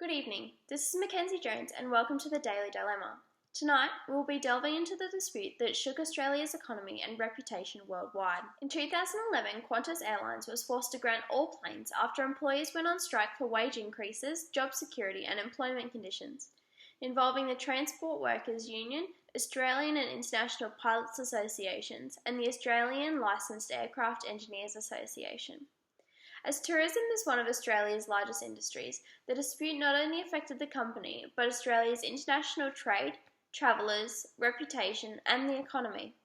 Good evening, this is Mackenzie Jones and welcome to the Daily Dilemma. Tonight, we will be delving into the dispute that shook Australia's economy and reputation worldwide. In 2011, Qantas Airlines was forced to ground all planes after employees went on strike for wage increases, job security and employment conditions, involving the Transport Workers Union, Australian and International Pilots Associations and the Australian Licensed Aircraft Engineers Association. As tourism is one of Australia's largest industries, the dispute not only affected the company, but Australia's international trade, travellers, reputation, and the economy.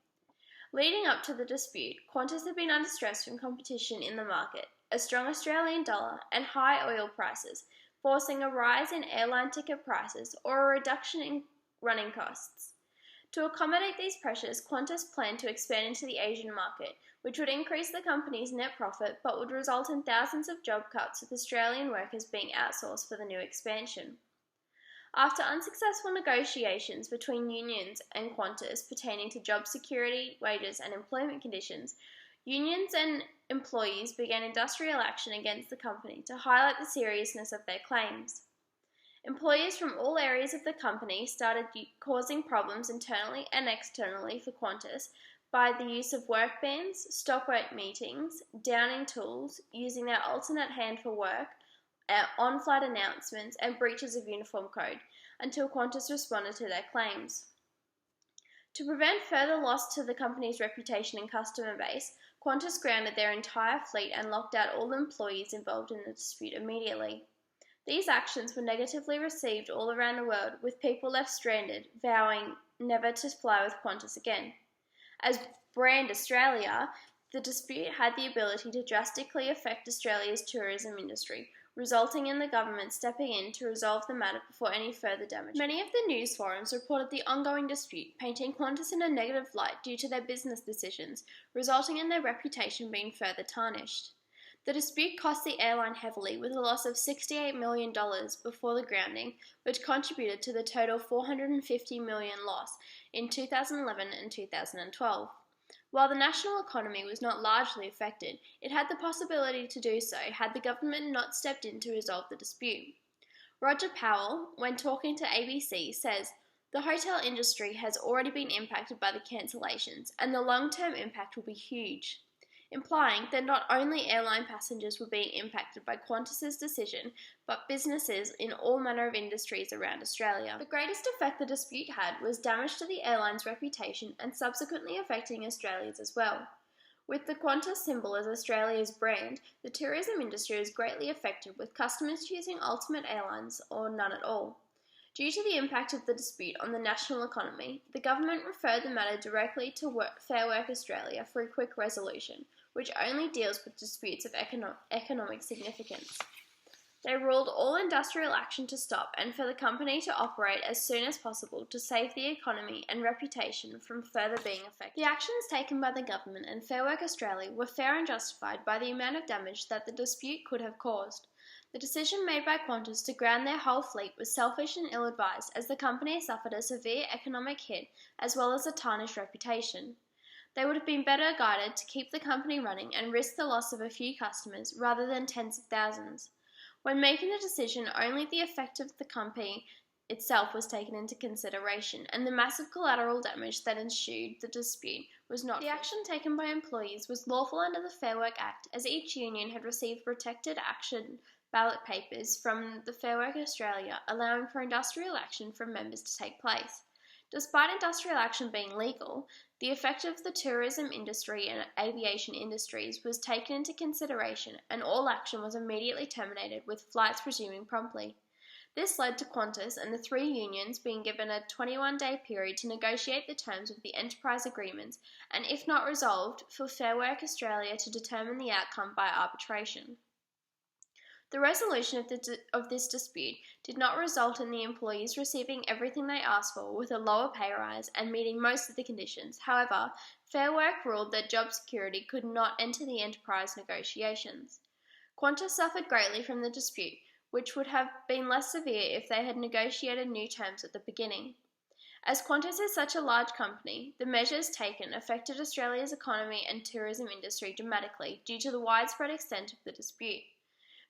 Leading up to the dispute, Qantas had been under stress from competition in the market, a strong Australian dollar, and high oil prices, forcing a rise in airline ticket prices or a reduction in running costs. To accommodate these pressures, Qantas planned to expand into the Asian market, which would increase the company's net profit but would result in thousands of job cuts with Australian workers being outsourced for the new expansion. After unsuccessful negotiations between unions and Qantas pertaining to job security, wages and employment conditions, unions and employees began industrial action against the company to highlight the seriousness of their claims. Employees from all areas of the company started causing problems internally and externally for Qantas by the use of work bans, stopwork meetings, downing tools, using their alternate hand for work, on-flight announcements and breaches of uniform code, until Qantas responded to their claims. To prevent further loss to the company's reputation and customer base, Qantas grounded their entire fleet and locked out all employees involved in the dispute immediately. These actions were negatively received all around the world, with people left stranded, vowing never to fly with Qantas again. As Brand Australia, the dispute had the ability to drastically affect Australia's tourism industry, resulting in the government stepping in to resolve the matter before any further damage. Many of the news forums reported the ongoing dispute, painting Qantas in a negative light due to their business decisions, resulting in their reputation being further tarnished. The dispute cost the airline heavily, with a loss of $68 million before the grounding, which contributed to the total $450 million loss in 2011 and 2012. While the national economy was not largely affected, it had the possibility to do so had the government not stepped in to resolve the dispute. Roger Powell, when talking to ABC, says, "The hotel industry has already been impacted by the cancellations, and the long-term impact will be huge," implying that not only airline passengers were being impacted by Qantas's decision, but businesses in all manner of industries around Australia. The greatest effect the dispute had was damage to the airline's reputation and subsequently affecting Australia's as well. With the Qantas symbol as Australia's brand, the tourism industry was greatly affected, with customers choosing alternate airlines or none at all. Due to the impact of the dispute on the national economy, the government referred the matter directly to Fair Work Australia for a quick resolution, which only deals with disputes of economic significance. They ruled all industrial action to stop and for the company to operate as soon as possible to save the economy and reputation from further being affected. The actions taken by the government and Fair Work Australia were fair and justified by the amount of damage that the dispute could have caused. The decision made by Qantas to ground their whole fleet was selfish and ill-advised, as the company suffered a severe economic hit as well as a tarnished reputation. They would have been better guided to keep the company running and risk the loss of a few customers rather than tens of thousands. When making the decision, only the effect of the company itself was taken into consideration, and the massive collateral damage that ensued the dispute was not. The action taken by employees was lawful under the Fair Work Act, as each union had received protected action ballot papers from the Fair Work Australia, allowing for industrial action from members to take place. Despite industrial action being legal, the effect of the tourism industry and aviation industries was taken into consideration, and all action was immediately terminated, with flights resuming promptly. This led to Qantas and the three unions being given a 21-day period to negotiate the terms of the enterprise agreements, and if not resolved, for Fair Work Australia to determine the outcome by arbitration. The resolution of this dispute did not result in the employees receiving everything they asked for, with a lower pay rise and meeting most of the conditions. However, Fair Work ruled that job security could not enter the enterprise negotiations. Qantas suffered greatly from the dispute, which would have been less severe if they had negotiated new terms at the beginning. As Qantas is such a large company, the measures taken affected Australia's economy and tourism industry dramatically due to the widespread extent of the dispute.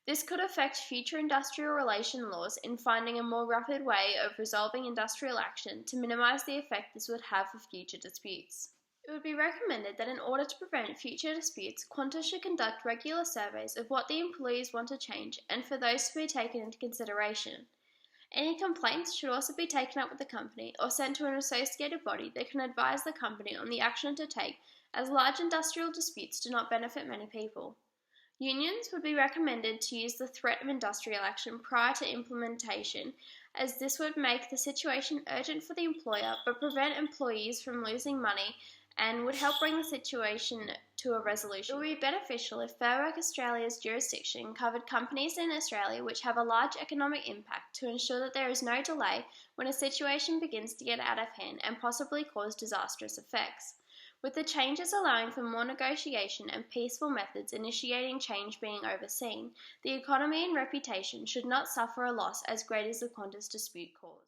This could affect future industrial relation laws in finding a more rapid way of resolving industrial action to minimise the effect this would have for future disputes. It would be recommended that in order to prevent future disputes, Qantas should conduct regular surveys of what the employees want to change and for those to be taken into consideration. Any complaints should also be taken up with the company or sent to an associated body that can advise the company on the action to take, as large industrial disputes do not benefit many people. Unions would be recommended to use the threat of industrial action prior to implementation, as this would make the situation urgent for the employer but prevent employees from losing money and would help bring the situation to a resolution. It would be beneficial if Fair Work Australia's jurisdiction covered companies in Australia which have a large economic impact to ensure that there is no delay when a situation begins to get out of hand and possibly cause disastrous effects. With the changes allowing for more negotiation and peaceful methods initiating change being overseen, the economy and reputation should not suffer a loss as great as the Qantas dispute caused.